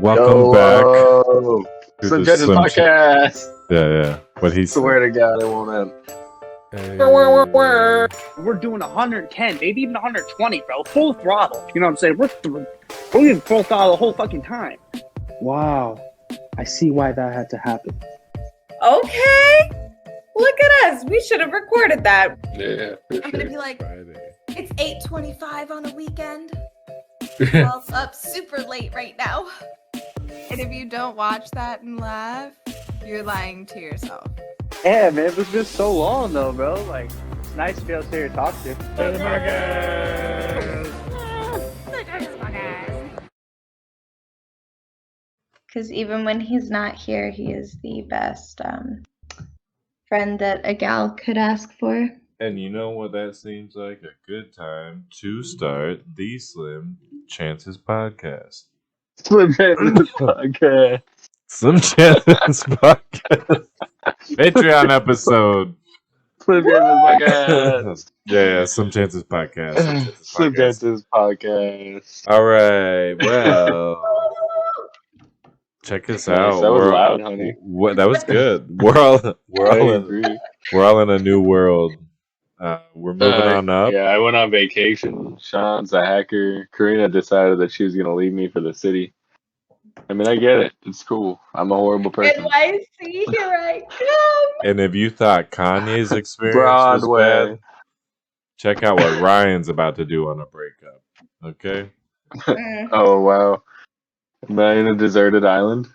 Welcome back to Slim the Chances Slim Podcast. Yeah. What he said. Swear to God, it won't end. We're doing 110, maybe even 120, bro. Full throttle. You know what I'm saying? We're doing full throttle the whole fucking time. Wow. I see why that had to happen. Okay. Look at us. We should have recorded that. Yeah. I'm gonna be like, it's 8:25 on a weekend. Well, it's up super late right now. And if you don't watch that and laugh, you're lying to yourself. Yeah, man. It's been so long, though, bro. Like, it's nice to be able to hear you talk to. Because even when he's not here, he is the best friend that a gal could ask for. And you know what that seems like? A good time to start the Slim Chances Podcast. Slim Chances Podcast. Slim Chances Podcast. Patreon episode. Slim Chances Podcast. Yeah, Slim Chances Podcast. Slim Chances Podcast. All right, well, check us out. That was loud, honey. That was good. We're all in a new world. We're moving on up. Yeah, I went on vacation. Sean's a hacker. Karina decided that she was going to leave me for the city. I mean, I get it. It's cool. I'm a horrible person. NYC, here I come. And if you thought Kanye's experience was bad, check out what Ryan's about to do on a breakup. Okay? Oh, wow. Am I in a deserted island?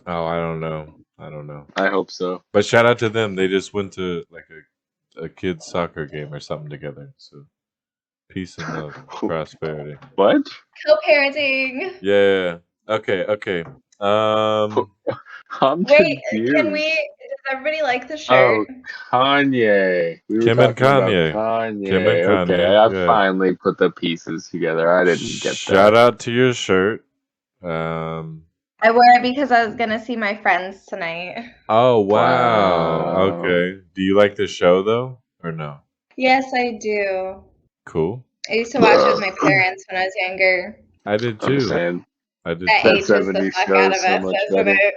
Oh, I don't know. I hope so. But shout out to them. They just went to like a kid's soccer game or something together. So peace and love and prosperity. What? Co-parenting. Yeah. Okay. I'm Wait, confused. does everybody like the shirt? Oh, Kanye. We were Kim and talking about Kanye. Kanye. Kim and Kanye, Okay, I yeah. finally put the pieces together. I didn't get that. Shout out to your shirt. I wore it because I was going to see my friends tonight. Oh, wow. Wow. Okay. Do you like the show, though? Or no? Yes, I do. Cool. I used to watch it with my parents when I was younger. I did, I'm too. saying, I did, That too. ages the 70s fuck show out of so us, much doesn't better. it?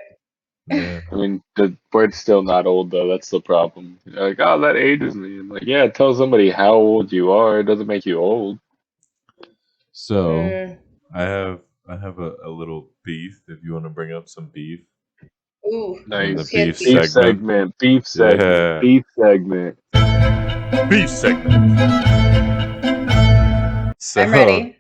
Yeah. I mean, the word still not old, though. That's the problem. You're like, oh, that ages me. I'm like, yeah, tell somebody how old you are. It doesn't make you old. So, I have a little beef, if you want to bring up some beef. Ooh. Nice. The beef Beef segment. segment. Beef segment. Yeah. Beef segment. Beef segment. So, I'm ready.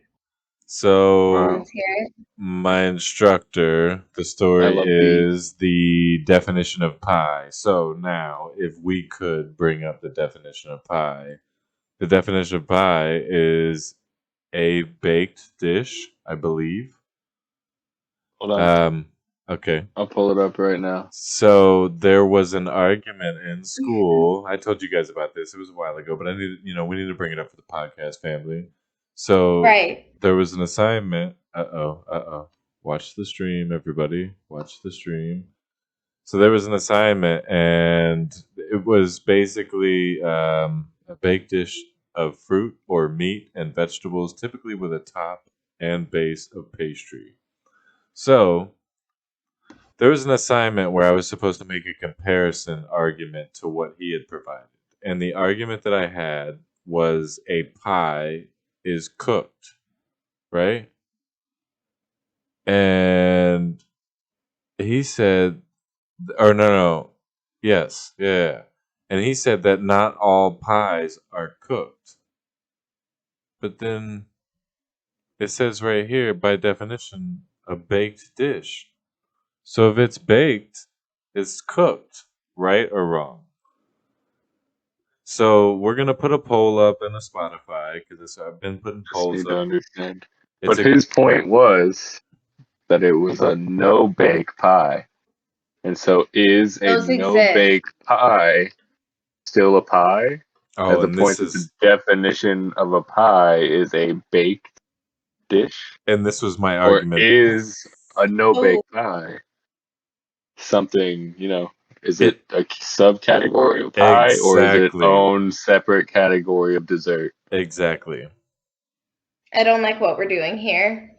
So, Let's hear it. my instructor, the story I love is the definition of pie. So now, if we could bring up the definition of pie, the definition of pie is a baked dish, I believe. Hold on. Okay. I'll pull it up right now. So there was an argument in school. I told you guys about this. It was a while ago, but we need to bring it up for the podcast family. So Right. there was an assignment. Watch the stream, everybody. Watch the stream. So there was an assignment, and it was basically a baked dish of fruit or meat and vegetables, typically with a top and base of pastry. So there was an assignment where I was supposed to make a comparison argument to what he had provided. And the argument that I had was a pie is cooked, right? And he said, or no, yes, yeah. And he said that not all pies are cooked. But then it says right here, by definition, a baked dish. So if it's baked, it's cooked, right or wrong? So we're gonna put a poll up in the Spotify because I've been putting Just polls need to up. understand. It's But his point was that it was a no-bake pie. And so is Those a no-bake pie still a pie? At the and point that the definition of a pie is a baked dish? this was my Or argument. is a no-bake pie something, is it a subcategory of pie or is it its Exactly. own separate category of dessert? Exactly. I don't like what we're doing here.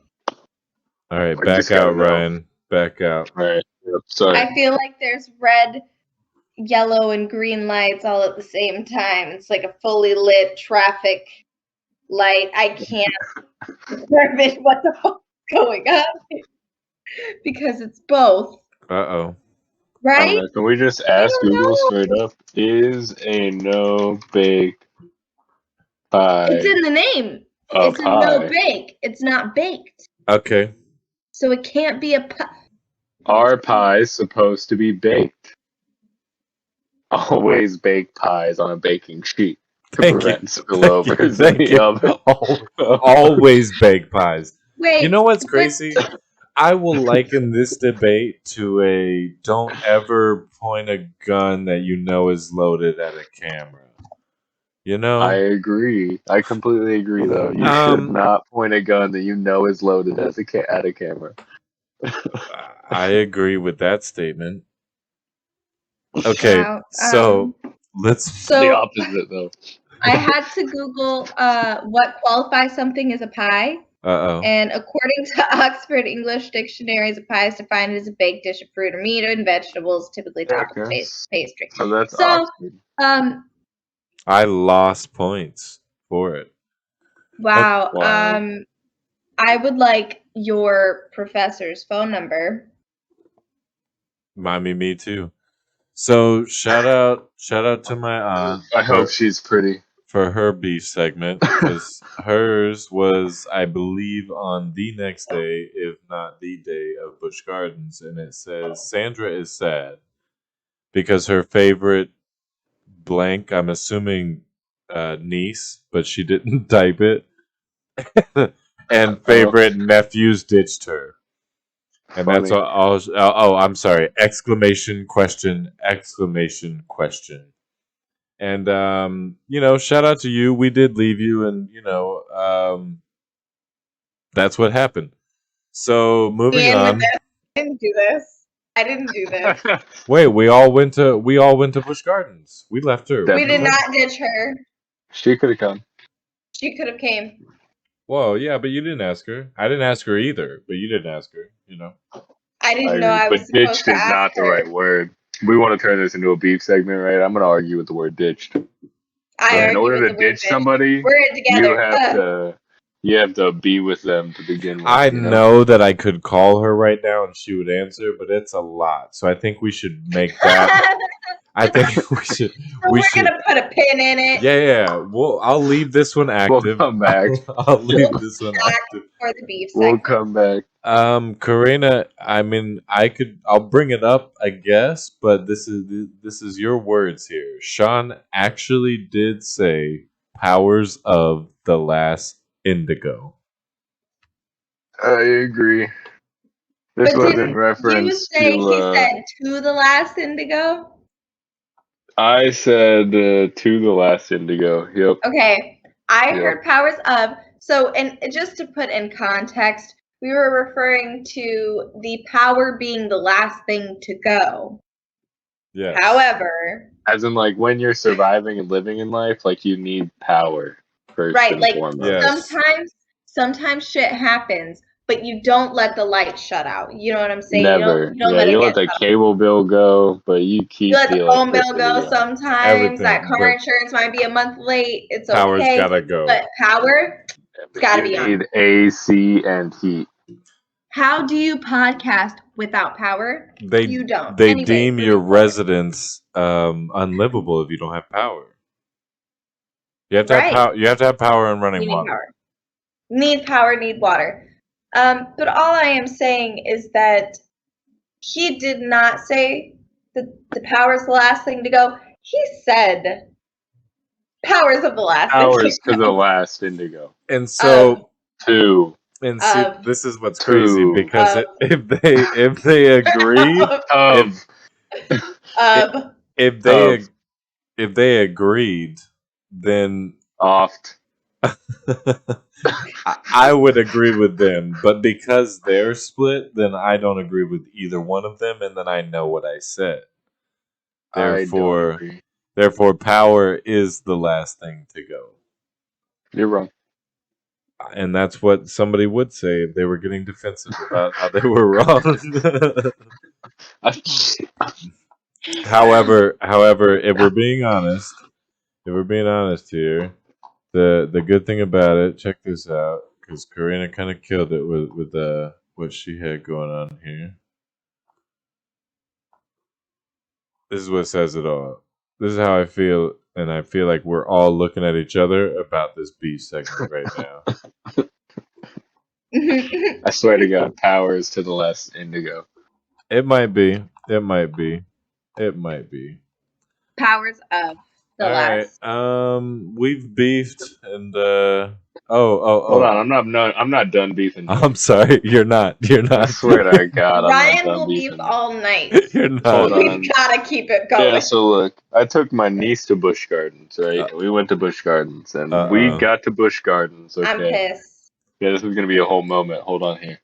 All right, I back just gotta out, know. Ryan. Back out. All right. Yep, sorry. I feel like there's red, yellow, and green lights all at the same time. It's like a fully lit traffic light. I can't determine what the fuck's going on because it's both, Uh-oh. right? Can we just I ask don't Google know. straight up? Is a no bake pie It's in the name. a It's a no pie? bake. It's not baked, Okay. so it can't be a pie. Are pies supposed to be baked? Always bake pies on a baking sheet to Thank you. prevent spillovers in Thank the you. oven. Always bake pies. Wait, You know what's but- crazy? I will liken this debate to a don't ever point a gun that you know is loaded at a camera. You know? I agree. I completely agree, though. You should not point a gun that you know is loaded at a camera. I agree with that statement. Okay, Wow, so let's. so The opposite, though. I had to Google what qualifies something as a pie. Uh-oh. And according to Oxford English Dictionaries, a pie is defined as a baked dish of fruit or meat and vegetables, typically topped with pastry. So that's So, Oxford. I lost points for it. wow. Wow. I would like your professor's phone number. Me too. So shout out to my aunt. I hope she's pretty. For her beef segment, because hers was, I believe, on the next day, if not the day, of Busch Gardens, and it says Sandra is sad because her favorite blank, I'm assuming niece, but she didn't type it, and favorite nephews ditched her. And Funny. that's all. Oh, I'm sorry! Exclamation question! Exclamation question! And shout out to you. We did leave you, and that's what happened. So moving on. I didn't do this. I didn't do this. Wait, we all went to Busch Gardens. We left her. We did not ditch her. She could have come. She could have came. Whoa, yeah, but you didn't ask her. I didn't ask her either, but you didn't ask her. I didn't know I was but supposed ditched to is ask not the her. right word. We want to turn this into a beef segment, right? I'm going to argue with the word ditched. In order to ditch somebody, we're in together. You have to be with them to begin with. I know that I could call her right now and she would answer, but it's a lot. So I think we should make that. I think we should. So we're gonna put a pin in it. Yeah. Well, I'll leave this one active. We'll come back. I'll leave this one active For the beef We'll segment. come back. Karina, I mean, I'll bring it up, I guess, but this is your words here. Sean actually did say powers of the last Indigo. I agree. This was in reference you say to. He said to the last Indigo? I said to the last Indigo. Yep. Okay. I heard powers of. So, and just to put in context, we were referring to the power being the last thing to go. Yeah. However, as in, like, when you're surviving and living in life, like, you need power first and foremost. Yes. Sometimes shit happens, but you don't let the light shut out. You know what I'm saying? Never. You don't let it let the cable bill go, but you keep you let the phone bill electricity go on. sometimes. Everything, That car but insurance might be a month late. It's power's okay. gotta go. But power, it's gotta be on. You need AC and heat. How do you podcast without power? You don't. They deem your residence unlivable if you don't have power. You have to have power. You have to have power and running water. Power. Need power, need water. But all I am saying is that he did not say that the power is the last thing to go. He said powers of the last Powers thing to the last Indigo. And so two. And see, this is what's crazy because if they agreed if they agreed, then I would agree with them. But because they're split, then I don't agree with either one of them, and then I know what I said. Therefore, power is the last thing to go. You're wrong. And that's what somebody would say if they were getting defensive about how they were wrong. However, if we're being honest, here, the good thing about it, check this out, because Karina kind of killed it with what she had going on here. This is what says it all. This is how I feel, and I feel like we're all looking at each other about this beef segment right now. I swear to God, powers to the last Indigo. It might be. It might be. It might be. Powers of the All last. right. We've beefed, and Hold on, I'm not done beefing yet. I'm sorry. You're not. You're not. I swear to God, I'm Ryan not done will beef beefing. all night. You're not. Hold on. We've got to keep it going. Yeah, so look, I took my niece to Busch Gardens, right? And we went to Busch Gardens, and we got to Busch Gardens. Okay. I'm pissed. Yeah, this is gonna be a whole moment. Hold on here.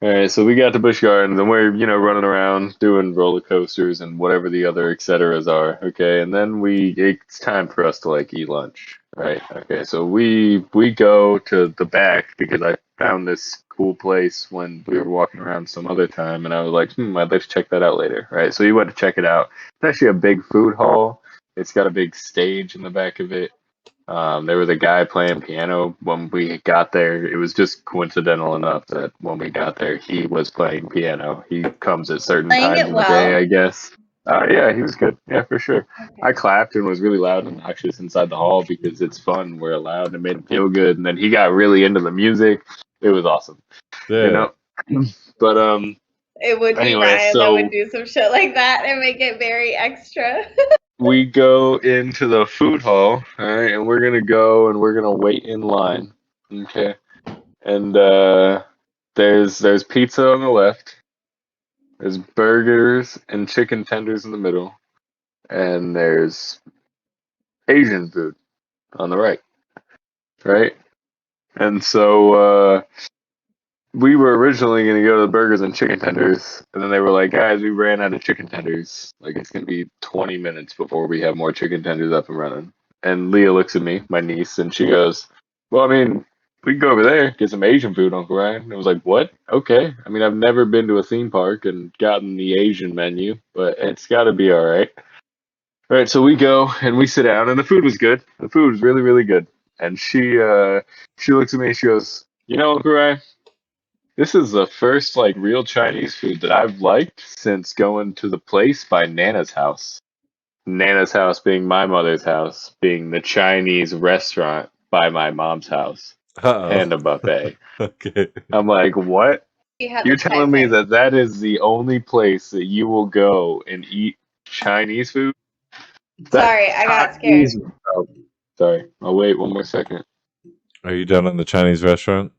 All right, so we got to Busch Gardens, and we're running around doing roller coasters and whatever the other et ceteras are. Okay, and then it's time for us to like eat lunch, right? Okay, so we go to the back because I found this cool place when we were walking around some other time, and I was like, I'd like to check that out later, right? So we went to check it out. It's actually a big food hall. It's got a big stage in the back of it. There was a guy playing piano when we got there. It was just coincidental enough that when we got there, he was playing piano. He comes at certain Playing times it of the well? day, I guess. Yeah, he was good. Yeah, for sure. Okay. I clapped and was really loud and obnoxious inside the hall because it's fun. We're loud and it made him feel good. And then he got really into the music. It was awesome. Yeah. But It would be anyway, Ryan that so would do some shit like that and make it very extra. we go into the food hall, all right, and we're gonna go and we're gonna wait in line. Okay. And there's pizza on the left. There's burgers and chicken tenders in the middle, and there's Asian food on the right. Right? And so we were originally going to go to the burgers and chicken tenders, and then they were like, guys, we ran out of chicken tenders. Like, it's going to be 20 minutes before we have more chicken tenders up and running. And Leah looks at me, my niece, and she goes, well, I mean, we can go over there, get some Asian food, Uncle Ryan. And I was like, what? Okay. I mean, I've never been to a theme park and gotten the Asian menu, but it's got to be all right. All right, so we go and we sit down, and the food was good. The food was really, really good. And she looks at me and she goes, Uncle Ryan, this is the first like real Chinese food that I've liked since going to the place by Nana's house. Nana's house being my mother's house, being the Chinese restaurant by my mom's house and a buffet. Okay. I'm like, what? You're telling me that is the only place that you will go and eat Chinese food? Sorry, I got scared. Oh, sorry. I'll wait one more second. Are you done on the Chinese restaurant?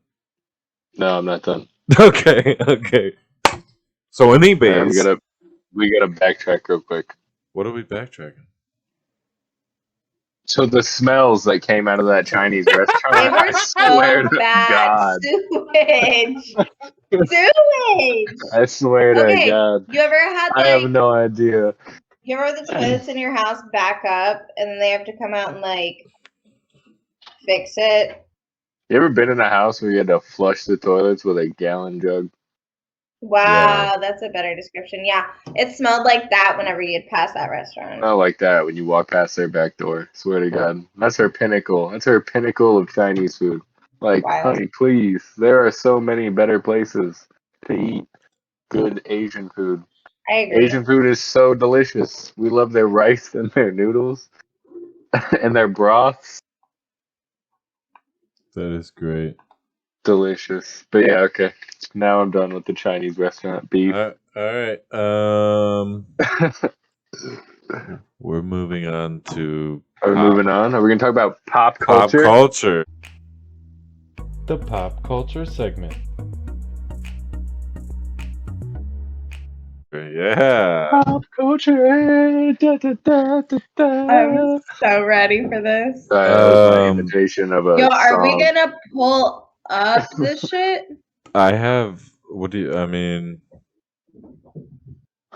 No, I'm not done. Okay. Okay. So anyways, We gotta backtrack real quick. what are we backtracking? So the smells that came out of that Chinese restaurant, They were I swear so to bad. God. Sewage. Sewage. I swear to Okay, God. you ever had I have no idea. you remember the toilets in your house back up and then they have to come out and like fix it? You ever been in a house where you had to flush the toilets with a gallon jug? Wow, that's a better description. Yeah, it smelled like that whenever you'd pass that restaurant. Not like that when you walk past their back door. Swear to God. That's her pinnacle. That's her pinnacle of Chinese food. Like, honey, please. There are so many better places to eat good Asian food. I agree. Asian food is so delicious. We love their rice and their noodles and their broths. That is great. Delicious. But yeah, okay. Now I'm done with the Chinese restaurant beef. All right. We're moving on to. Are we moving on? Are we going to talk about pop culture? Pop culture. The pop culture segment. Yeah. Pop culture. Da, da, da, da, da. I'm so ready for this. Sorry, that was my imitation of a Yo, are we song. gonna pull up this shit? I have. What do you? I mean,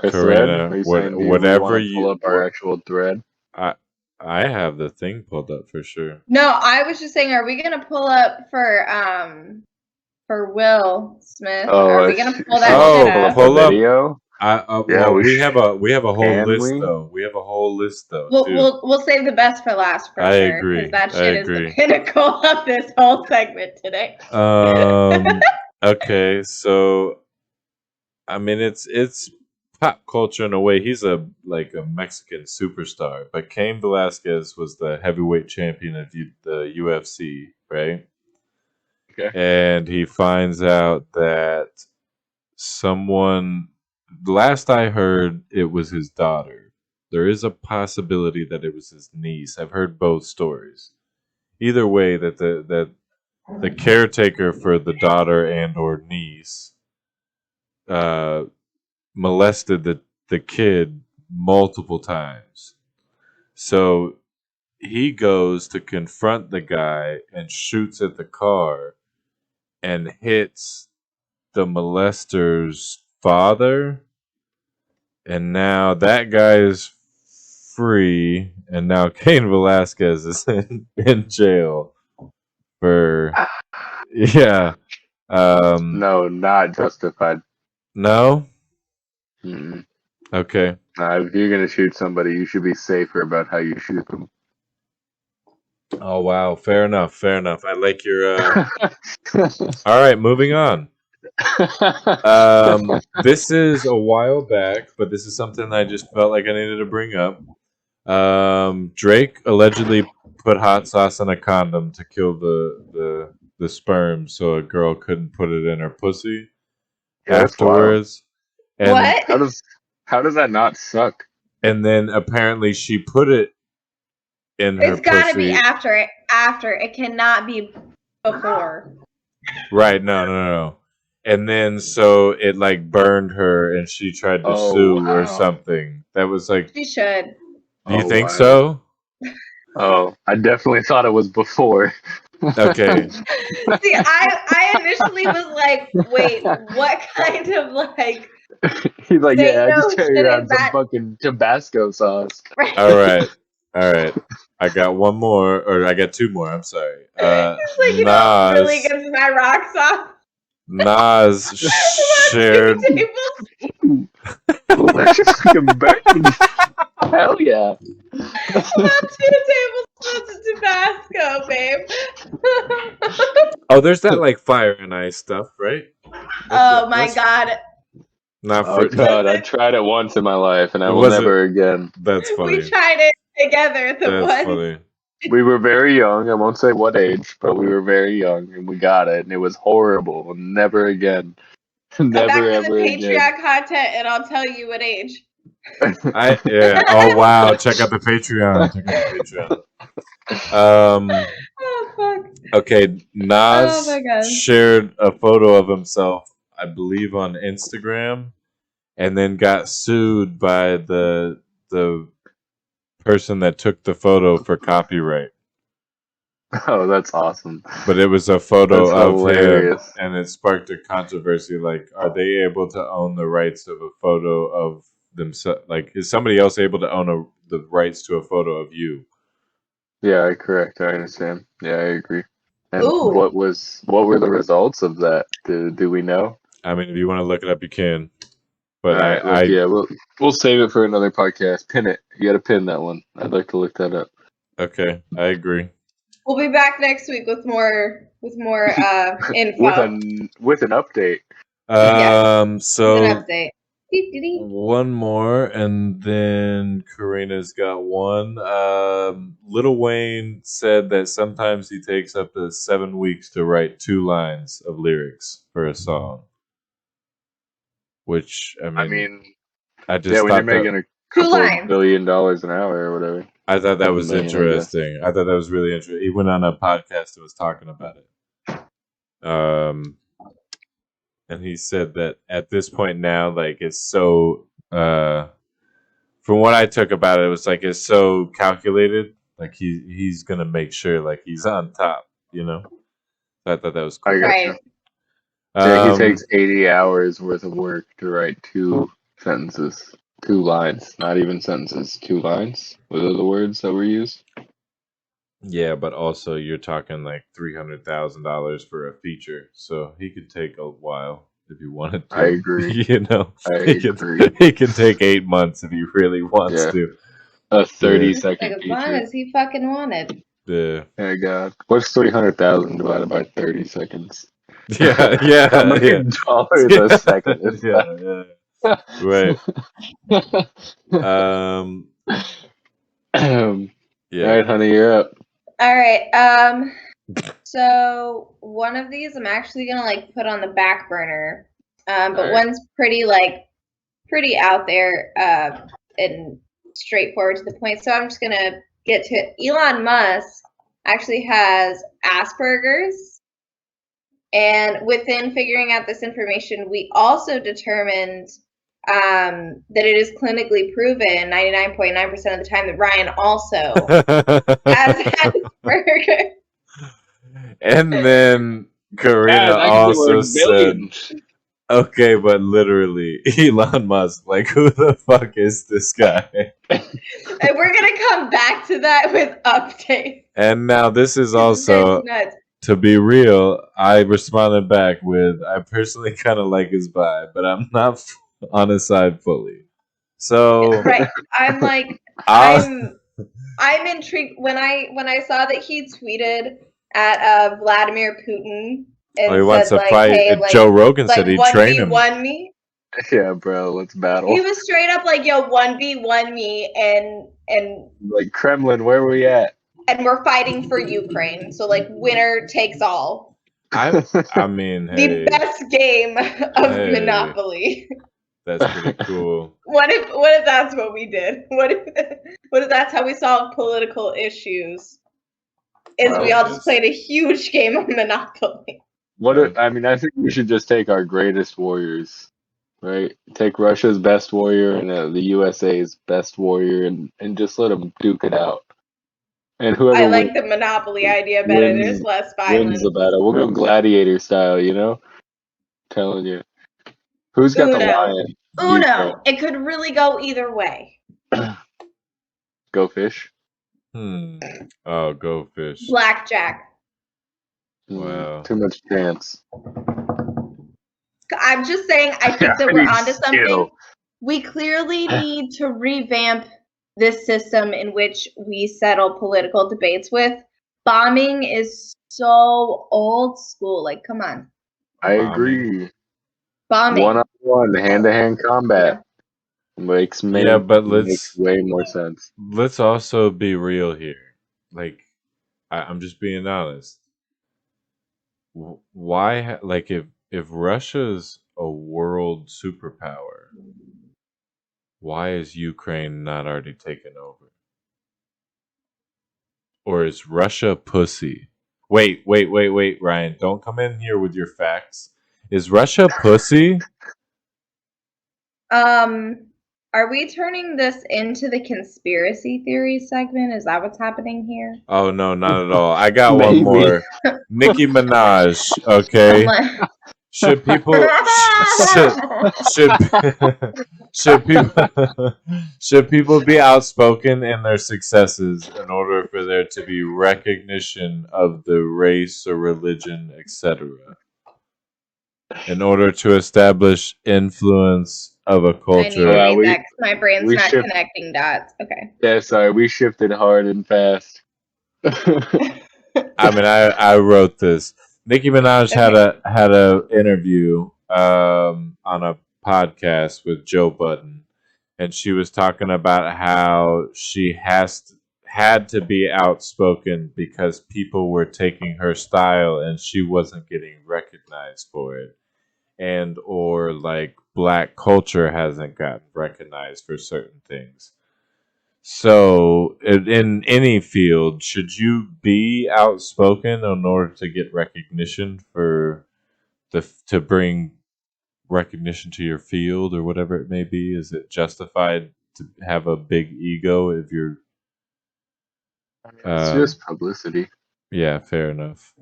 A thread? Karina, Are you saying, do whatever we want to pull up our actual thread? I have the thing pulled up for sure. No, I was just saying, are we gonna pull up for Will Smith? Are we gonna pull that Oh, shit up? pull a up. video? Well, we we have a whole Can list we? though. We have a whole list though too. We'll save the best for last for I sure. agree. Because that I shit is the agree. pinnacle of this whole segment today. Okay, so I mean it's pop culture in a way. He's a Mexican superstar, but Cain Velasquez was the heavyweight champion of the UFC, right? Okay. And he finds out that someone, last I heard, it was his daughter. There is a possibility that it was his niece. I've heard both stories. Either way, that the caretaker for the daughter and or niece molested the kid multiple times. So he goes to confront the guy and shoots at the car and hits the molester's father. And now that guy is free, and now Cain Velasquez is in jail for yeah. No, not justified. No. Mm-mm. Okay. If you're gonna shoot somebody, you should be safer about how you shoot them. Oh wow. Fair enough. Fair enough. I like your. All right. Moving on. This is a while back, but this is something I just felt like I needed to bring up. Drake allegedly put hot sauce in a condom to kill the sperm, so a girl couldn't put it in her pussy afterwards. And What? How does that not suck? And then apparently she put it in her It's gotta be pussy. after it. After it cannot be before. Right? No. And then so it like burned her, and she tried to sue or something. That was like. She should. Do you think wow. so? Oh, I definitely thought it was before. Okay. See, I initially was like, wait, what kind of like? He's like, Say yeah, I no just carry shit around is some that- fucking Tabasco sauce. Right. All right. I got one more, or I got two more. I'm sorry. It's like, you know, Nas. really gets my rocks off. Nas shared. Let's just fucking burn. Hell yeah. About 2 tablespoons of Tabasco, babe. Oh, there's that like fire and ice stuff, right? Oh my god. Not Oh for. god, I tried it once in my life and I It will wasn't- never again. That's funny. We tried it together. That's funny. We were very young. I won't say what age, but we were very young and we got it and it was horrible. Never again. Come back Never to ever the again. Patreon content and I'll tell you what age. Yeah. Oh wow! Check out the Patreon. Oh fuck. Okay, Nas Oh my God. shared a photo of himself, I believe, on Instagram, and then got sued by the person that took the photo for copyright. Oh, that's awesome. But it was a photo That's of hilarious. him, and it sparked a controversy. Like, are they able to own the rights of a photo of themselves? Like, is somebody else able to own the rights to a photo of you? Yeah, correct. I understand. Yeah, I agree. And Ooh. what were the results of that? Do we know? I mean, if you want to look it up, you can. But All right, yeah, we'll save it for another podcast. Pin it. You got to pin that one. I'd like to look that up. Okay, I agree. We'll be back next week with more info. with an update. So An update. one more, and then Karina's got one. Lil Wayne said that sometimes he takes up to 7 weeks to write 2 lines of lyrics for a song. Which I mean I just when thought you're making a couple $1 billion an hour or whatever. I thought that was million, interesting. I thought that was really interesting. He went on a podcast and was talking about it. And he said that at this point now, like, it's so from what I took about it, it was like it's so calculated. Like he's gonna make sure like he's on top, you know. So I thought that was cool. I got you. Yeah, he takes 80 hours worth of work to write 2 sentences. 2 lines, not even sentences. 2 lines. What are the words that were used? Yeah, but also you're talking like $300,000 for a feature, so he could take a while if he wanted to. I agree. You know, I agree. he can take 8 months if he really wants Yeah. to. A 30 Like second as long feature. as he fucking wanted. Yeah, Oh God. What's 300,000 divided by 30 seconds? yeah, How yeah, many yeah. dollars a second is Yeah, yeah. Right. that? All Yeah. right, honey, you're up. All right. So one of these I'm actually gonna like put on the back burner. But All right. one's pretty out there, and straightforward to the point. So I'm just gonna get to it. Elon Musk actually has Asperger's, and within figuring out this information, we also determined that it is clinically proven 99.9% of the time that Ryan also has Asperger's. And then Karina Guys, I can be also worth said, billions. okay, but literally, Elon Musk, like, who the fuck is this guy? And we're gonna come back to that with updates. And now this is This also, is nuts. to be real, I responded back with, I personally kind of like his vibe, but I'm not on his side fully. So, Right. I'm like, I'll, I'm intrigued when I saw that he tweeted at Vladimir Putin and he wants said to like, fight. hey, like Joe Rogan said he'd train him. 1v1 me. Yeah, bro, let's battle. He was straight up like, yo, 1v1 me, and Like, Kremlin, where we at? and we're fighting for Ukraine. So like, winner takes all. I mean, The hey, best game of Monopoly. that's pretty cool. What if that's what we did? What if that's how we solve political issues? Is we all just played a huge game of Monopoly. I think we should just take our greatest warriors, right? Take Russia's best warrior and the USA's best warrior, and just let them duke it out. And whoever I like the Monopoly idea better. There's less violence. wins the battle. We'll go gladiator style, you know? Telling you. Who's got the lion? Uno. It could really go either way. Go fish. Oh, go fish. Blackjack. Wow. Too much chance. I'm just saying, I think that we're onto something. Skill. We clearly need to revamp this system in which we settle political debates with. Bombing is so old school. Like, come on. I agree. Bombing. One-on-one, hand-to-hand combat makes way more sense. Let's also be real here. Like, I'm just being honest. Why, like, if Russia's a world superpower, why is Ukraine not already taken over? Or is Russia pussy? Wait, Ryan, don't come in here with your facts. Is Russia pussy? Are we turning this into the conspiracy theory segment? Is that what's happening here? Oh no, not at all. I got one more. Nicki Minaj, okay? Should people should people be outspoken in their successes in order for there to be recognition of the race or religion, etc.? In order to establish influence of a culture. I need to read that 'cause my brain's not connecting dots. Okay. Yeah, sorry, we shifted hard and fast. I mean, I wrote this. Nicki Minaj had a interview on a podcast with Joe Budden, and she was talking about how she had to be outspoken because people were taking her style and she wasn't getting recognized for it, and or like black culture hasn't gotten recognized for certain things. So, in any field, should you be outspoken in order to get recognition to bring recognition to your field or whatever it may be? Is it justified to have a big ego if you're? It's just publicity. Yeah, fair enough.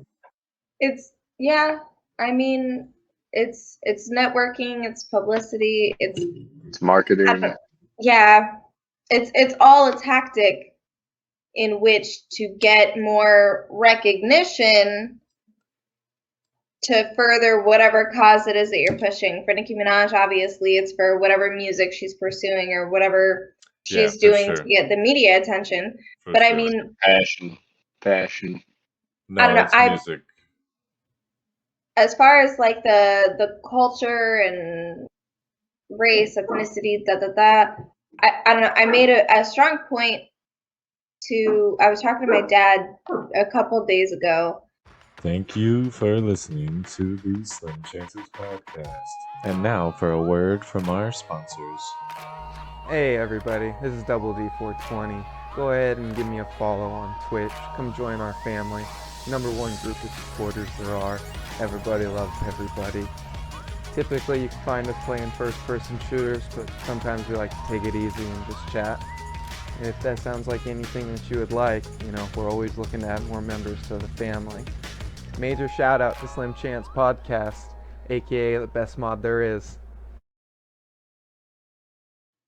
I mean, it's networking, it's publicity, it's marketing. yeah, it's all a tactic in which to get more recognition to further whatever cause it is that you're pushing. For Nicki Minaj, obviously, it's for whatever music she's pursuing or whatever she's doing to get the media attention. But I mean, passion. No, I don't know. it's music. As far as like the culture and race, ethnicity, I don't know. I made a strong point I was talking to my dad a couple days ago. Thank you for listening to the Slim Chances Podcast. And now for a word from our sponsors. Hey everybody, this is Double D420. Go ahead and give me a follow on Twitch. Come join our family. #1 group of supporters there are. Everybody loves everybody. Typically you can find us playing first-person shooters, but sometimes we like to take it easy and just chat. And if that sounds like anything that you would like, we're always looking to add more members to the family. Major shout out to SlimChancesPodcast, aka the best mod there is.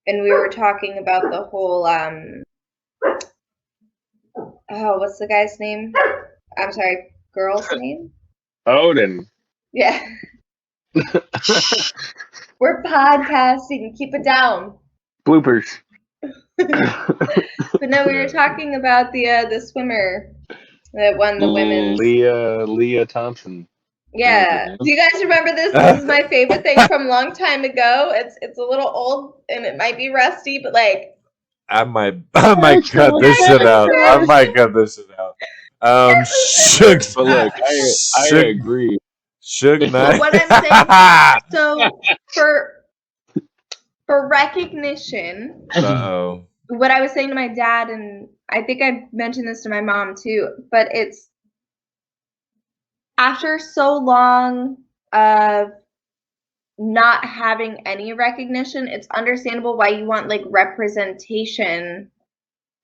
And we were talking about the whole what's the guy's name? I'm sorry, girl's name? Odin. Yeah. We're podcasting. Keep it down. Bloopers. But no, we were talking about the swimmer that won the women's. Leah Thompson. Yeah. Do you guys remember this? This is my favorite thing from a long time ago. It's a little old and it might be rusty, but like I might cut this shit out. I might cut this shit out. Suge. But look, I agree. Suge Knight. What I'm saying, so for recognition. Uh-oh. What I was saying to my dad, and I think I mentioned this to my mom too, but it's after so long of not having any recognition, it's understandable why you want like representation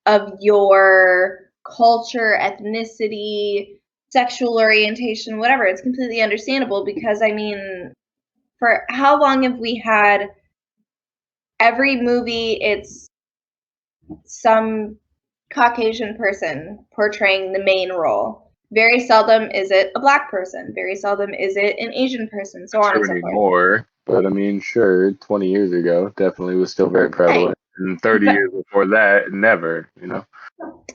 of your culture, ethnicity, sexual orientation, whatever. It's completely understandable because I mean, for how long have we had every movie it's some Caucasian person portraying the main role. Very seldom is it a black person. Very seldom is it an Asian person. So on and so forth. More, but I mean, sure, 20 years ago, definitely was still very prevalent. Right. And 30 years before that, never, And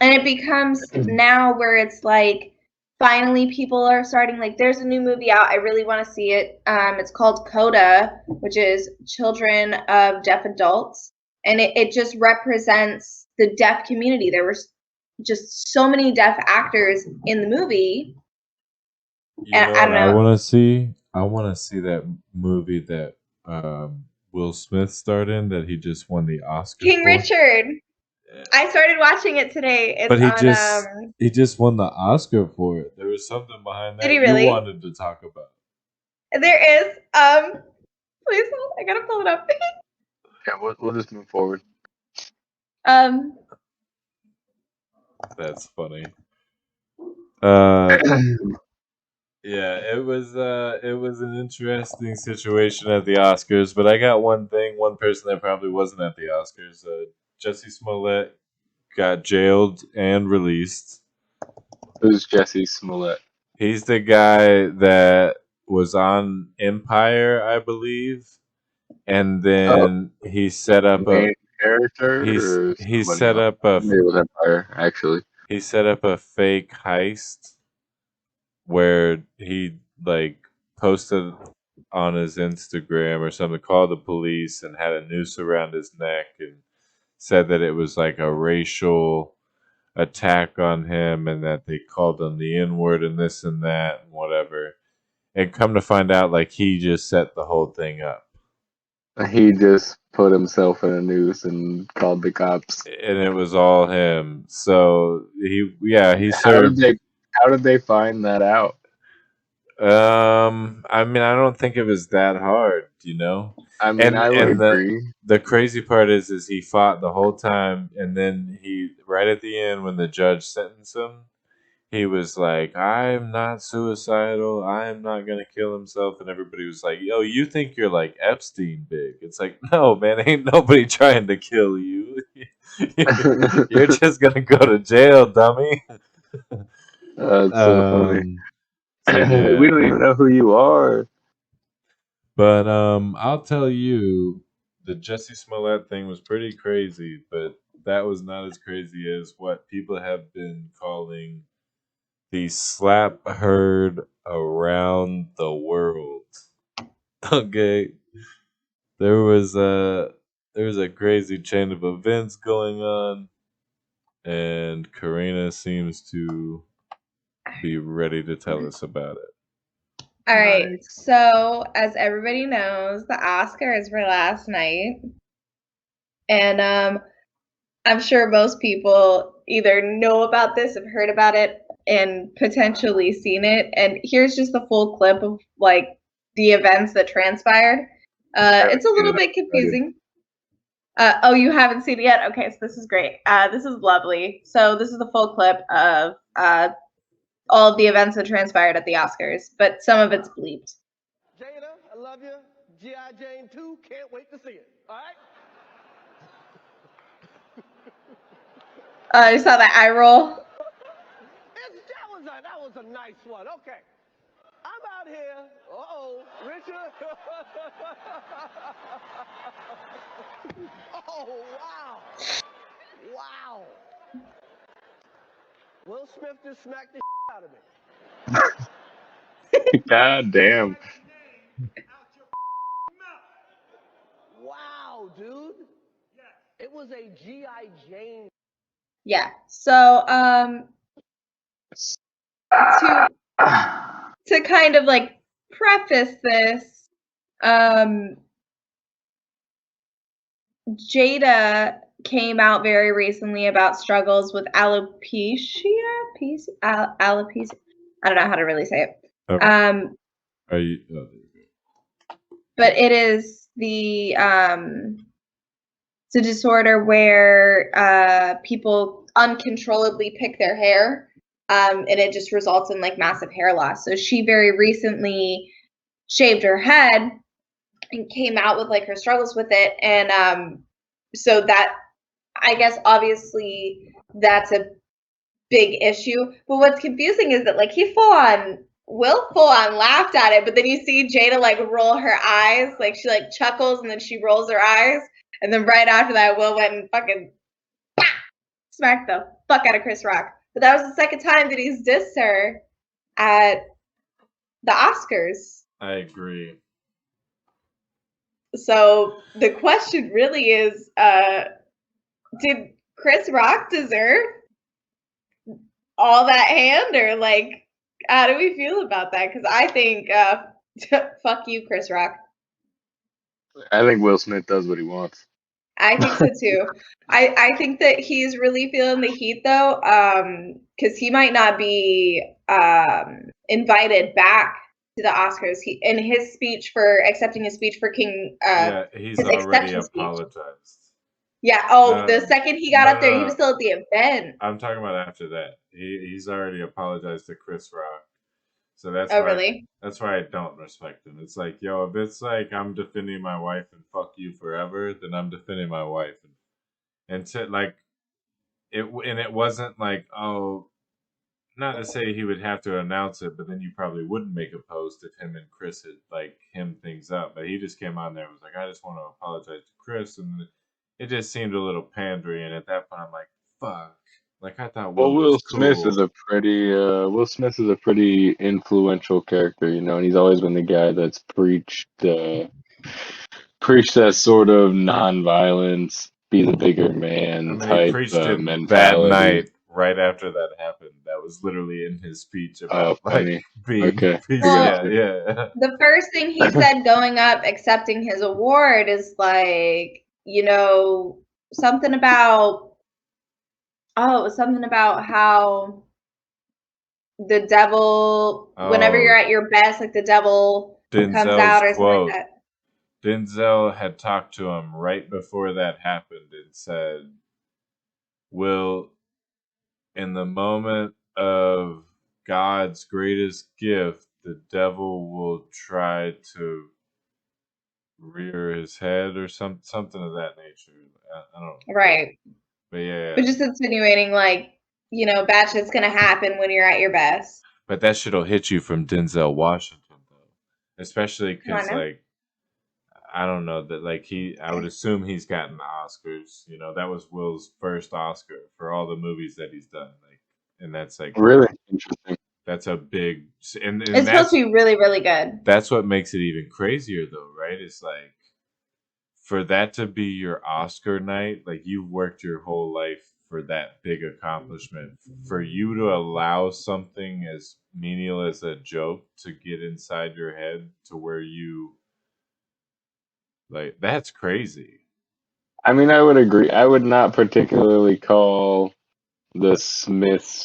it becomes now where it's like, finally people are starting, like, there's a new movie out. I really want to see it. It's called CODA, which is Children of Deaf Adults. And it just represents the deaf community. There were just so many deaf actors in the movie. I want to see? I want to see that movie that Will Smith starred in that he just won the Oscar King for. Richard. Yeah. I started watching it today. It's but he just won the Oscar for it. There was something behind that Did he really? You wanted to talk about. There is. Please hold. I gotta pull it up. Yeah, we'll just move forward. That's funny. Yeah, it was an interesting situation at the Oscars, but I got one person that probably wasn't at the Oscars. Jussie Smollett got jailed and released. Who's Jussie Smollett? He's the guy that was on Empire, I believe. And then he set up a character. He set up a Empire, actually. He set up a fake heist where he like posted on his Instagram or something, called the police and had a noose around his neck and said that it was like a racial attack on him and that they called him the N-word and this and that and whatever. And come to find out, like, he just set the whole thing up. He just put himself in a noose and called the cops. And it was all him. So he served. How did they find that out? I mean, I don't think it was that hard, I mean, I would agree. The crazy part is he fought the whole time, and then he, right at the end, when the judge sentenced him, he was like, I'm not suicidal. I'm not going to kill himself. And everybody was like, yo, you think you're like Epstein big. It's like, no, man, ain't nobody trying to kill you. You're just going to go to jail, dummy. That's so funny. So We yeah. don't even know who you are. But I'll tell you, the Jesse Smollett thing was pretty crazy, but that was not as crazy as what people have been calling the slap heard around the world. Okay, there was a crazy chain of events going on, and Karina seems to be ready to tell us about it. All right. So, as everybody knows, the Oscars were last night. And I'm sure most people either know about this, have heard about it, and potentially seen it. And here's just the full clip of like the events that transpired. It's a little bit confusing. Oh, you haven't seen it yet? Okay, so this is great. This is lovely. So this is the full clip of all of the events that transpired at the Oscars, but some of it's bleeped. Jada, I love you. G.I. Jane 2, can't wait to see it. All right? You saw that eye roll? That was a nice one. Okay. I'm out here. Richard. Oh, wow. Wow. Will Smith just smacked the out of me. God damn. Wow, dude. It was a G.I. Jane. Yeah. So to kind of like preface this, Jada came out very recently about struggles with alopecia. Alopecia. I don't know how to really say it. Are you? But it is the it's a disorder where people uncontrollably pick their hair, and it just results in like massive hair loss. So she very recently shaved her head and came out with like her struggles with it, and so that, I guess, obviously that's a big issue. But what's confusing is that like Will full on laughed at it, but then you see Jada like roll her eyes, like she like chuckles and then she rolls her eyes, and then right after that, Will went and fucking smacked the fuck out of Chris Rock. But that was the second time that he's dissed her at the Oscars. I agree. So the question really is, did Chris Rock deserve all that hand, or like, how do we feel about that? Because I think, fuck you, Chris Rock. I think Will Smith does what he wants. I think so too. I think that he's really feeling the heat though, because he might not be invited back to the Oscars. In his speech for accepting his speech for King, yeah, he's his already acceptance apologized. Speech. Yeah. Oh, the second he got up there, he was still at the event. I'm talking about after that. He's already apologized to Chris Rock. So that's really? That's why I don't respect him. It's like, yo, if it's like I'm defending my wife and fuck you forever, then I'm defending my wife, and to like it. And it wasn't like, oh, not to say he would have to announce it, but then you probably wouldn't make a post if him and Chris had like hemmed things up. But he just came on there and was like, I just want to apologize to Chris, and it just seemed a little pandery. And at that point, I'm like, fuck. Like I thought Will Smith is a pretty influential character, you know, and he's always been the guy that's preached that sort of nonviolence, be the bigger man type he preached it mentality. that night right after that happened. That was literally in his speech about like being peace. Well, yeah. The first thing he said going up accepting his award is like, you know, something about it was something about how the devil, whenever you're at your best, like the devil comes out or something like that. Denzel had talked to him right before that happened and said, Will, in the moment of God's greatest gift, the devil will try to rear his head or something of that nature. I don't know. Right. But yeah. But just insinuating, like, bad shit's gonna happen when you're at your best. But that shit'll hit you from Denzel Washington, though. Especially because, like, I don't know, that, like, I would assume he's gotten Oscars. That was Will's first Oscar for all the movies that he's done. Like, and that's, like... Really interesting. That's a big... And it's supposed to be really, really good. That's what makes it even crazier, though, right? It's like, for that to be your Oscar night, like, you've worked your whole life for that big accomplishment. For you to allow something as menial as a joke to get inside your head to where you... Like, that's crazy. I mean, I would agree. I would not particularly call the Smiths...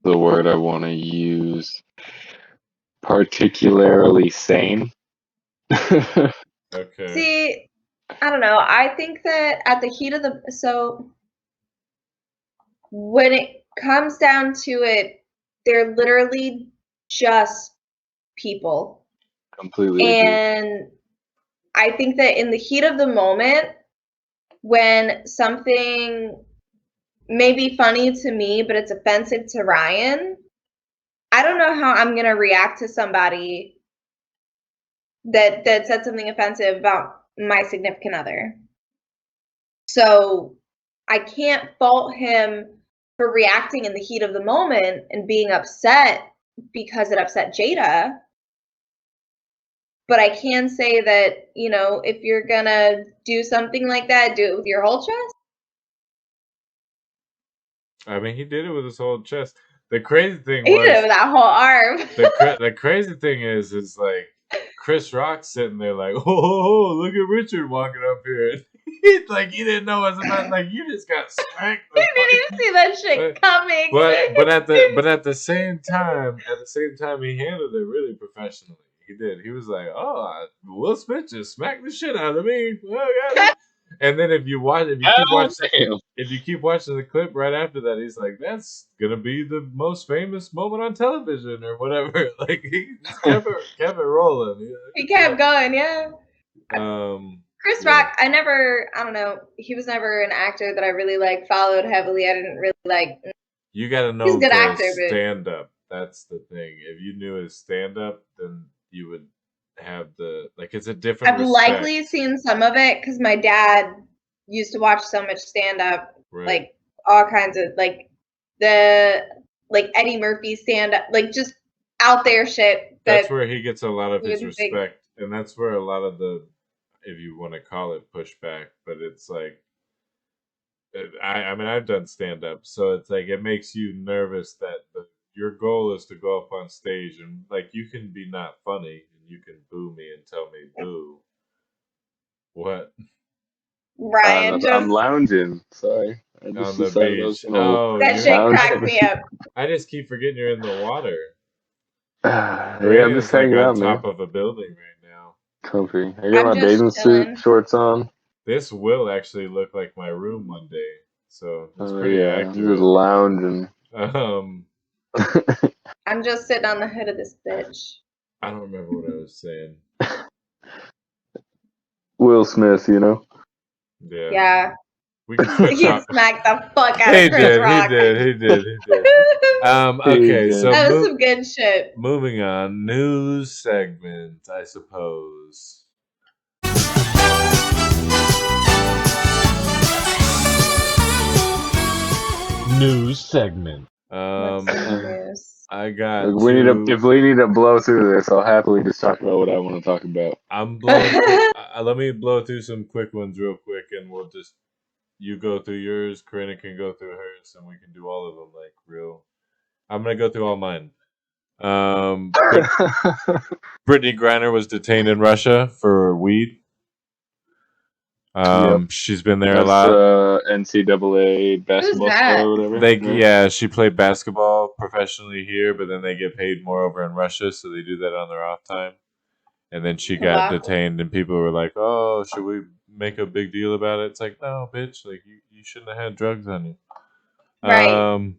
the word I want to use, particularly sane. Okay. See, I don't know. I think that at the heat of so when it comes down to it, they're literally just people. Completely and agree. I think that in the heat of the moment, when something may be funny to me, but it's offensive to Ryan, I don't know how I'm gonna react to somebody that said something offensive about my significant other. So I can't fault him for reacting in the heat of the moment and being upset because it upset Jada. But I can say that, if you're gonna do something like that, do it with your whole chest. I mean, he did it with his whole chest. The crazy thing He did it with that whole arm. The crazy thing is like, Chris Rock's sitting there like, oh, look at Richard walking up here. He's like, he didn't know what's about. Like, you just got smacked. He didn't even see that shit coming. But at the same time, he handled it really professionally. He did. He was like, oh, Will Smith just smacked the shit out of me. And then if you keep watching the clip right after that, he's like, "That's gonna be the most famous moment on television," or whatever. Like, he just kept it rolling. He kept going, yeah. Chris Rock, I don't know. He was never an actor that I really followed heavily. I didn't really like. You got to know he's a good actor, stand up. That's the thing. If you knew his stand up, then you would have it's a different I've respect. likely seen some of it because my dad used to watch so much stand up, like all kinds of the Eddie Murphy stand up, just out there shit. That's where he gets a lot of his respect, and that's where a lot of the, if you want to call it, pushback, but it's like, I mean, I've done stand up, so it's like, it makes you nervous that your goal is to go up on stage and you can be not funny and you can boo me and tell me boo. What? Ryan, I'm lounging. Sorry, on the beach. That shit cracked me up. I just keep forgetting you're in the water. I'm just hanging out, on top of a building right now. Comfy. I got my bathing suit, shorts on. This will actually look like my room one day, so it's pretty accurate. I'm just lounging. I'm just sitting on the hood of this bitch. I don't remember what I was saying. Will Smith, Yeah. Yeah. We can switch he up. Smacked the fuck out of Chris Rock. He did. Okay, so that was some good shit. Moving on, news segment, I suppose. News segment. I got. If we need to blow through this, I'll happily just talk about what I want to talk about. I'm blowing. Let me blow through some quick ones real quick, and we'll just. You go through yours, Corinna can go through hers, and we can do all of them real. I'm gonna go through all mine. Brittany Griner was detained in Russia for weed. She's been there a lot. NCAA basketball player or whatever. She played basketball professionally here, but then they get paid more over in Russia, so they do that on their off time. And then she got detained, and people were like, "Oh, should we make a big deal about it. It's like, no, bitch, like you shouldn't have had drugs on you. Right.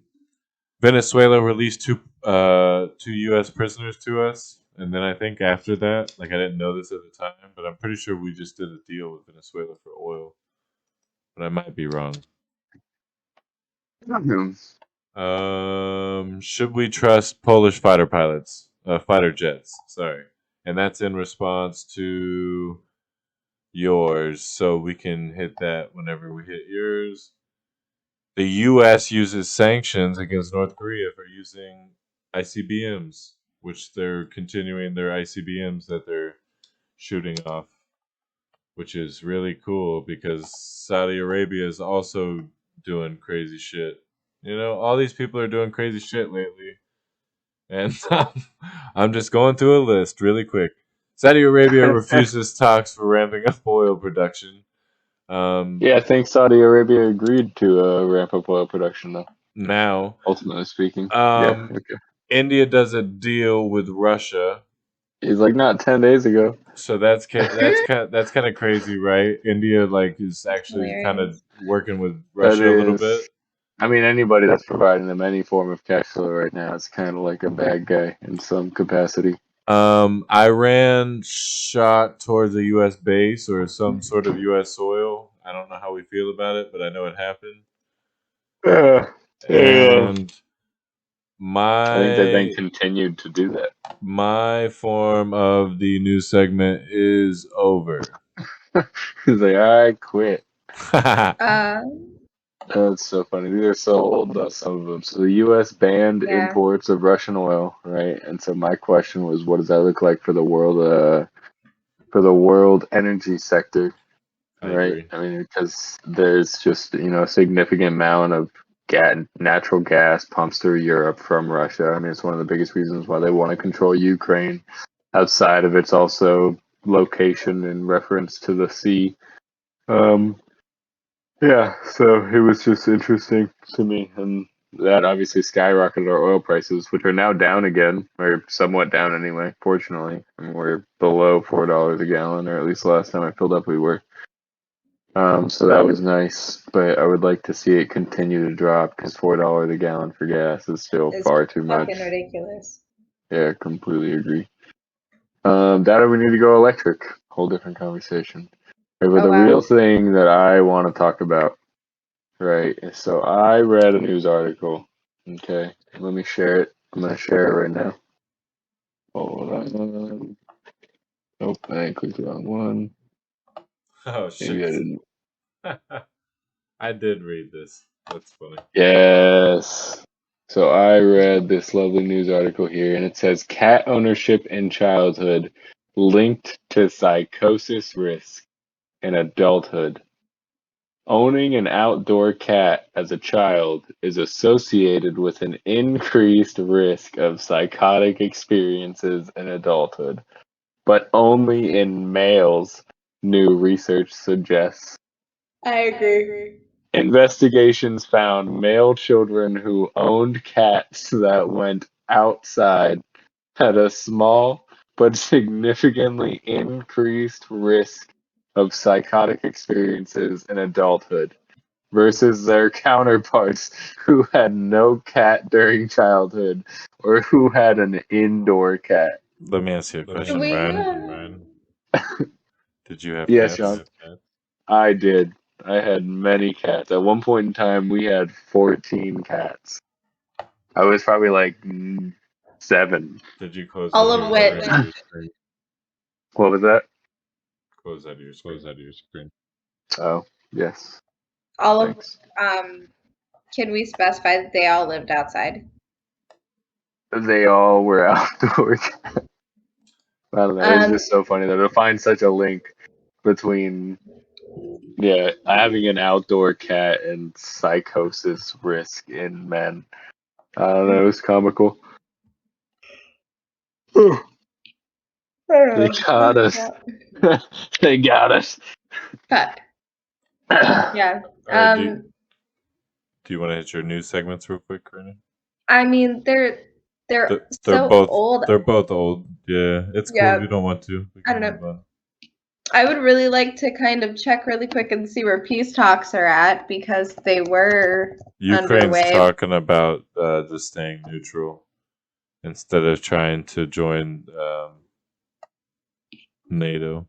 Venezuela released two U.S. prisoners to us, and then I think after that, like I didn't know this at the time, but I'm pretty sure we just did a deal with Venezuela for oil, but I might be wrong. Should we trust Polish fighter jets? Sorry, and that's in response to yours, so we can hit that whenever we hit yours. The U.S. uses sanctions against North Korea for using ICBMs, which they're continuing their ICBMs that they're shooting off, which is really cool because Saudi Arabia is also doing crazy shit. You know, all these people are doing crazy shit lately. And I'm just going through a list really quick. Saudi Arabia refuses talks for ramping up oil production. Yeah, I think Saudi Arabia agreed to ramp up oil production, though. Now, ultimately speaking, yeah, okay. India does a deal with Russia. He's like, not 10 days ago. So that's kind of crazy, right? India like is actually kind of working with Russia a little bit. I mean, anybody that's providing them any form of cash flow right now is kind of like a bad guy in some capacity. Iran shot towards a U.S. base or some sort of U.S. soil. I don't know how we feel about it, but I know it happened. And I think they then continued to do that. My form of the news segment is over. He's like, I quit. That's so funny. These are so old, though, some of them. So the U.S. banned imports of Russian oil, right? And so my question was, what does that look like for the world energy sector, right? I mean, because there's just a significant amount of natural gas pumps through Europe from Russia. I mean, it's one of the biggest reasons why they want to control Ukraine. Outside of its also location in reference to the sea. Yeah, so it was just interesting to me, and that obviously skyrocketed our oil prices, which are now down again, or somewhat down anyway, fortunately. I mean, we're below $4 a gallon, or at least last time I filled up we were. So that was nice, but I would like to see it continue to drop, because $4 a gallon for gas is still far too much. Fucking ridiculous. Yeah, completely agree. That or we need to go electric. Whole different conversation. But the real thing that I want to talk about, right? So I read a news article. Okay, let me share it. I'm gonna share it right now. Hold on. Nope, I clicked the wrong one. Oh shit! I did read this. That's funny. Yes. So I read this lovely news article here, and it says cat ownership in childhood linked to psychosis risk in adulthood. Owning an outdoor cat as a child is associated with an increased risk of psychotic experiences in adulthood, but only in males, new research suggests. I agree. Investigations found male children who owned cats that went outside had a small but significantly increased risk of psychotic experiences in adulthood versus their counterparts who had no cat during childhood or who had an indoor cat. Let me ask you a question, Brian. Did you have Yes, cats? Sean. I did. I had many cats. At one point in time, we had 14 cats. I was probably like 7. Did you close all of which? What was that? Close out of your screen. Oh, yes. All of can we specify that they all lived outside? They all were outdoors. I don't know. It's just so funny though to find such a link between having an outdoor cat and psychosis risk in men. I don't know. It was comical. They got us. They got us. Fuck. Yeah. Do you want to hit your news segments real quick, Karina? I mean, they're so both old. They're both old. Yeah, it's cool. You don't want to. I don't know. I would really like to kind of check really quick and see where peace talks are at, because they were Ukraine's underway. talking about just staying neutral instead of trying to join NATO.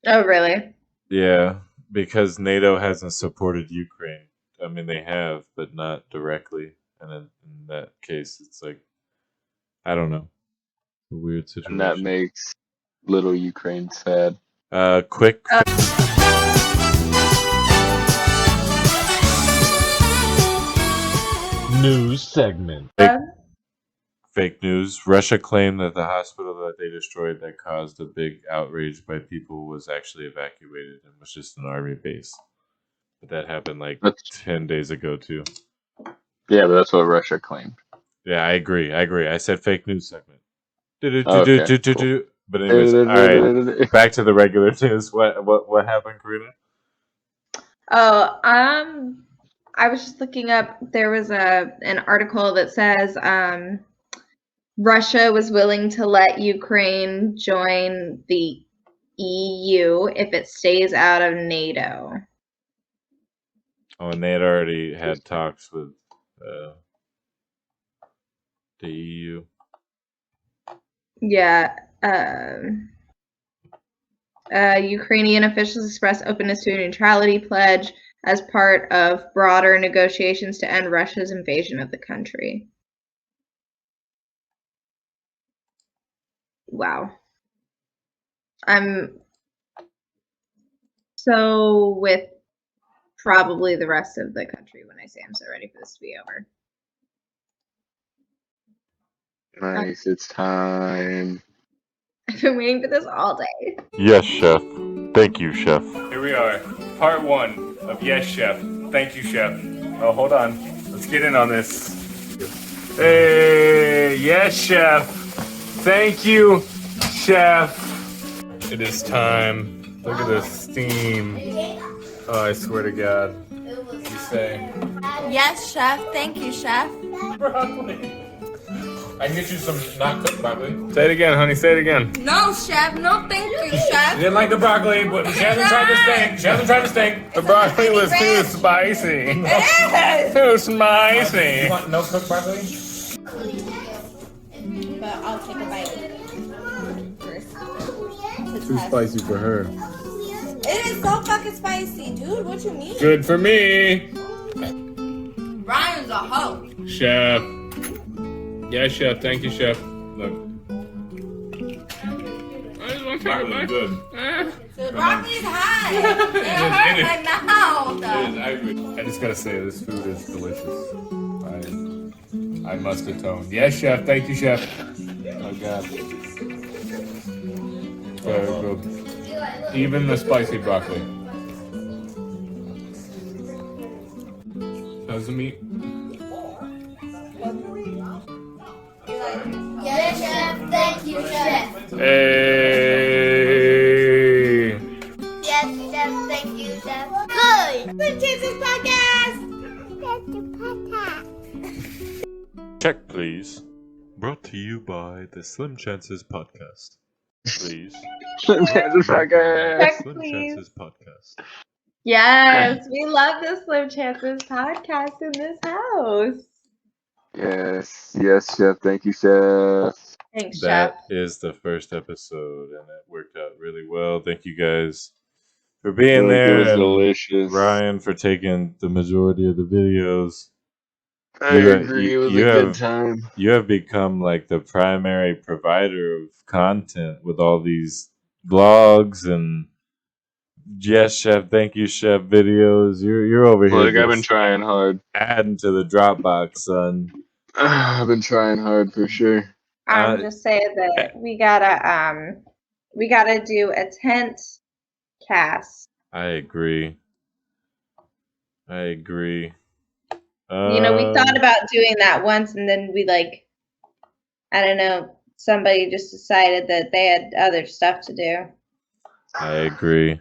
Oh, really? Yeah, because NATO hasn't supported Ukraine. I mean, they have, but not directly. And in that case, it's like, I don't know. A weird situation. And that makes little Ukraine sad. Quick. News segment. Fake news. Russia claimed that the hospital that they destroyed that caused a big outrage by people was actually evacuated and was just an army base. But that happened like 10 days ago, too. Yeah, but that's what Russia claimed. Yeah, I agree. I said fake news segment. Okay, cool. But anyways, all right. Back to the regular news. What happened, Karina? Oh, I was just looking up. There was an article that says Russia was willing to let Ukraine join the EU if it stays out of NATO. Oh, and they had already had talks with the EU. Yeah. Ukrainian officials expressed openness to a neutrality pledge as part of broader negotiations to end Russia's invasion of the country. Wow. I'm so with probably the rest of the country when I say I'm so ready for this to be over. Nice, it's time. I've been waiting for this all day. Yes, Chef. Thank you, Chef. Here we are, part 1 of Yes, Chef. Thank you, Chef. Oh, hold on. Let's get in on this. Hey, yes, Chef. Thank you, Chef. It is time. Look at this steam. Oh, I swear to God. You say? Yes, Chef. Thank you, Chef. Broccoli. I can get you some not cooked broccoli. Say it again, honey. Say it again. No, Chef. No, thank you, Chef. She didn't like the broccoli, but she hasn't tried the steak. She hasn't tried the steak. The broccoli was too spicy. It is. Too spicy. You want no cooked broccoli? But I'll take a bite first. Too spicy for her. It is so fucking spicy, dude. What you mean? Good for me. Ryan's a hoe. Chef. Yes, Chef. Thank you, Chef. Look. I just want to take a bite. Good. The broccoli's hot. It hurts my mouth. I agree. I just gotta say, this food is delicious. I must atone. Yes, Chef. Thank you, Chef. Oh, God. Very good. Even the spicy broccoli. How's the meat? Yes, Chef. Thank you, Chef. Hey. Yes, Chef. Thank you, Chef. Good. SlimChancesPodcast. That's the podcast. Check, please. Brought to you by the Slim Chances Podcast. Please. Slim Chances Podcast. Check, Slim please. Chances Podcast. Yes, we love the Slim Chances podcast in this house. Yes, Chef. Thank you, Chef. Thanks, Chef. That is the first episode, and it worked out really well. Thank you guys for being there. It was and delicious. Ryan for taking the majority of the videos. I agree. It was a good time. You have become like the primary provider of content with all these vlogs and yes, Chef, thank you, Chef videos. You're over here. Look, I've been trying hard. Adding to the Dropbox, son. I've been trying hard for sure. I'm just saying that we gotta do a tent cast. I agree. You know, we thought about doing that once, and then we I don't know, somebody just decided that they had other stuff to do. I agree.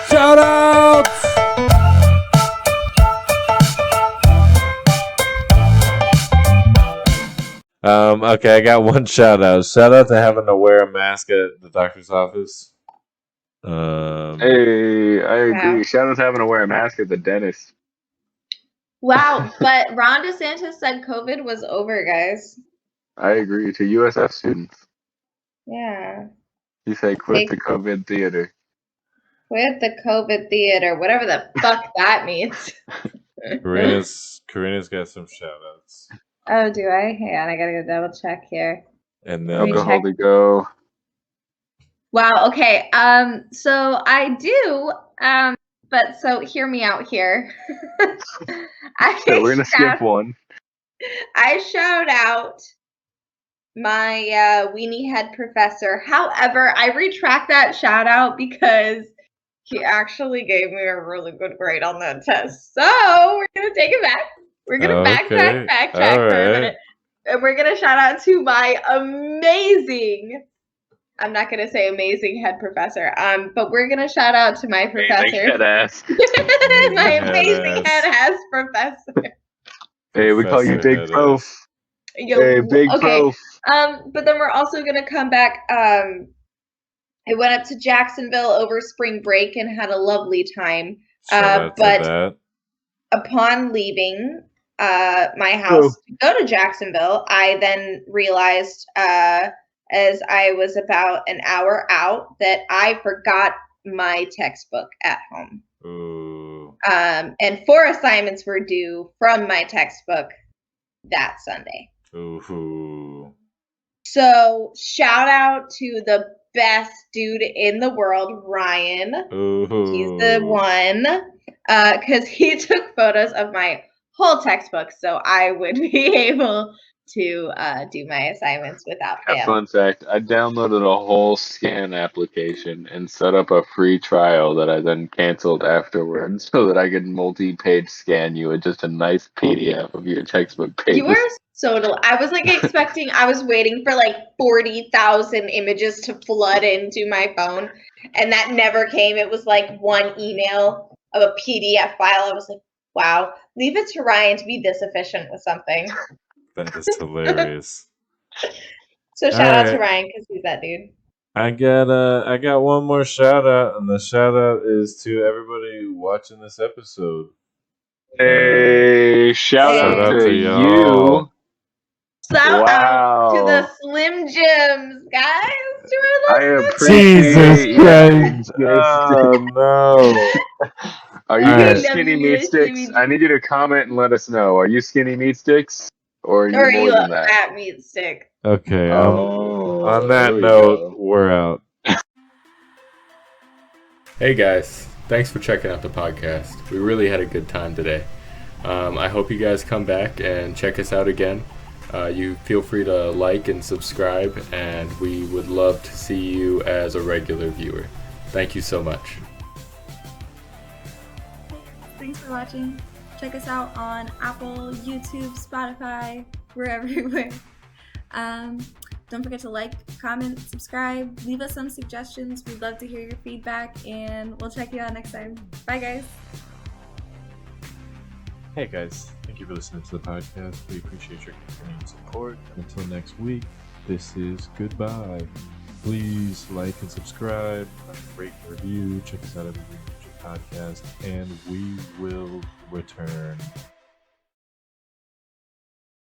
Shout outs! Okay, I got one shout out. Shout out to having to wear a mask at the doctor's office. Hey, I agree. Wow. Shout out to having to wear a mask at the dentist. Wow, but Ron DeSantis said COVID was over, guys. I agree. To USF students, Yeah. he said, "Quit the Take- COVID theater." Quit the COVID theater, whatever the fuck that means. Karina's got some shout outs. Oh, do I? Hang on, I gotta go double check here. And then Alcohol to go. Wow, okay. So I do, but so hear me out here. So we're gonna skip one. I shout out my weenie head professor. However, I retract that shout out because he actually gave me a really good grade on that test. So we're gonna take it back. We're gonna backtrack for a minute. And we're gonna shout out to my amazing, I'm not gonna say amazing head professor, but we're gonna shout out to my professor. Head ass. My amazing head ass professor. Hey, we call you Big Prof. Hey, Big Prof. But then we're also gonna come back. I went up to Jacksonville over spring break and had a lovely time. shout out to that. Upon leaving my house to go to Jacksonville, I then realized as I was about an hour out that I forgot my textbook at home. Ooh. And 4 assignments were due from my textbook that Sunday. Ooh. So shout out to the best dude in the world, Ryan. Ooh. He's the one. Because he took photos of my whole textbook so I would be able to do my assignments without fail. Fun fact, I downloaded a whole scan application and set up a free trial that I then canceled afterwards so that I could multi-page scan you with just a nice PDF of your textbook pages. You were so I was like expecting, I was waiting for like 40,000 images to flood into my phone, and that never came. It was like one email of a PDF file. I was like, wow, leave it to Ryan to be this efficient with something. That is hilarious. So shout out to Ryan because he's that dude. I got one more shout out, and the shout out is to everybody watching this episode. Hey, shout out to you. Shout out to the Slim Jims, guys. I appreciate Jesus Christ. Oh, no. Are you guys skinny meat sticks? I need you to comment and let us know. Are you skinny meat sticks? Or are you more than that? Fat meat stick? Okay, on that note, we're out. Hey guys, thanks for checking out the podcast. We really had a good time today. I hope you guys come back and check us out again. You feel free to like and subscribe, and we would love to see you as a regular viewer. Thank you so much. Thanks for watching. Check us out on Apple, YouTube, Spotify. We're everywhere. Don't forget to like, comment, subscribe, leave us some suggestions. We'd love to hear your feedback, and we'll check you out next time. Bye, guys. Hey guys, thank you for listening to the podcast. We appreciate your continued support. Until next week, this is goodbye. Please like and subscribe, rate and review, check us out every week on your podcast, and we will return.